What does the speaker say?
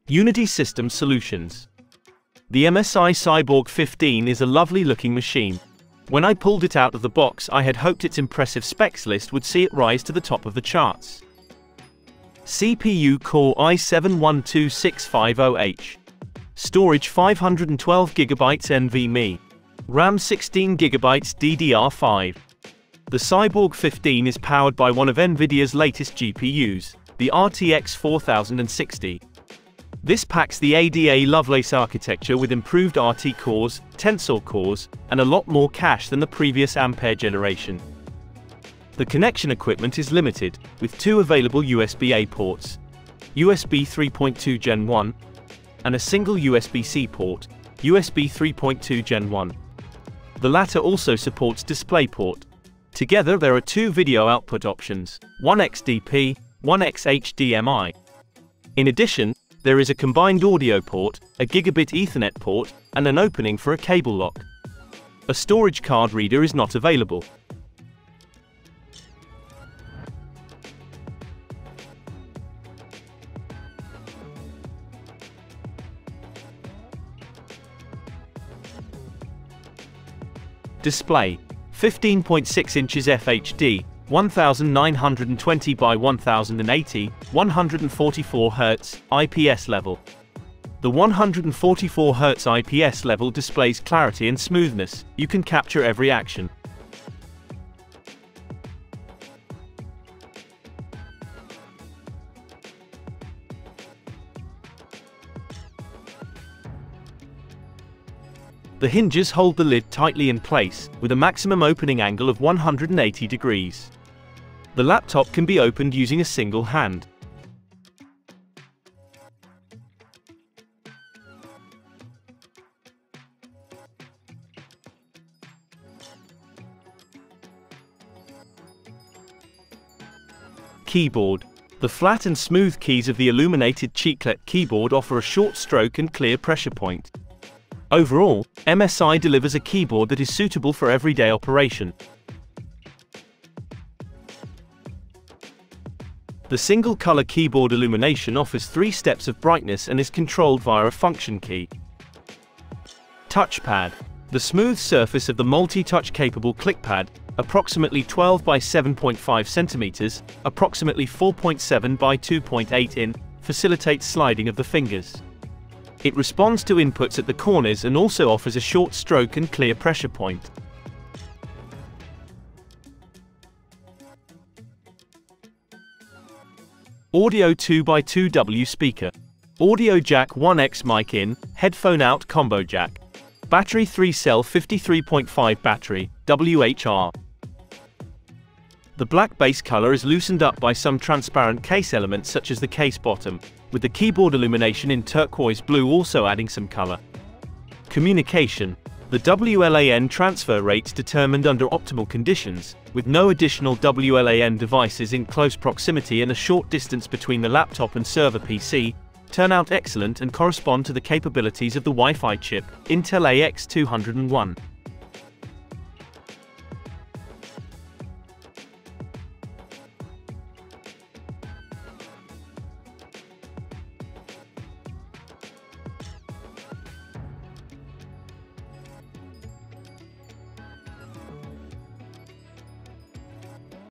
Unity Systems Solutions. The MSI CYBORG 15 is a lovely looking machine. When I pulled it out of the box, I had hoped its impressive specs list would see it rise to the top of the charts. CPU Core i7-12650H. Storage 512GB NVMe. RAM 16GB DDR5. The CYBORG 15 is powered by one of NVIDIA's latest GPUs, the RTX 4060. This packs the ADA Lovelace architecture with improved RT cores, Tensor cores, and a lot more cache than the previous Ampere generation. The connection equipment is limited, with 2 available USB-A ports, USB 3.2 Gen 1, and a single USB-C port, USB 3.2 Gen 1. The latter also supports DisplayPort. Together there are 2 video output options, one XDP, one XHDMI. In addition, there is a combined audio port, a gigabit Ethernet port, and an opening for a cable lock. A storage card reader is not available. Display: 15.6 inches FHD, 1920 by 1080, 144 Hz, IPS level. The 144 Hz IPS level displays clarity and smoothness. You can capture every action. The hinges hold the lid tightly in place, with a maximum opening angle of 180 degrees. The laptop can be opened using a single hand. Keyboard. The flat and smooth keys of the illuminated chiclet keyboard offer a short stroke and clear pressure point. Overall, MSI delivers a keyboard that is suitable for everyday operation. The single-color keyboard illumination offers 3 steps of brightness and is controlled via a function key. Touchpad. The smooth surface of the multi-touch capable clickpad, approximately 12 by 7.5 centimeters, approximately 4.7 by 2.8 in, facilitates sliding of the fingers. It responds to inputs at the corners and also offers a short stroke and clear pressure point. Audio 2x2W speaker. Audio jack 1x mic in, headphone out combo jack. Battery 3-cell 53.5 battery, WHR. The black base color is loosened up by some transparent case elements such as the case bottom, with the keyboard illumination in turquoise blue also adding some color. Communication. The WLAN transfer rates determined under optimal conditions, with no additional WLAN devices in close proximity and a short distance between the laptop and server PC, turn out excellent and correspond to the capabilities of the Wi-Fi chip, Intel AX201.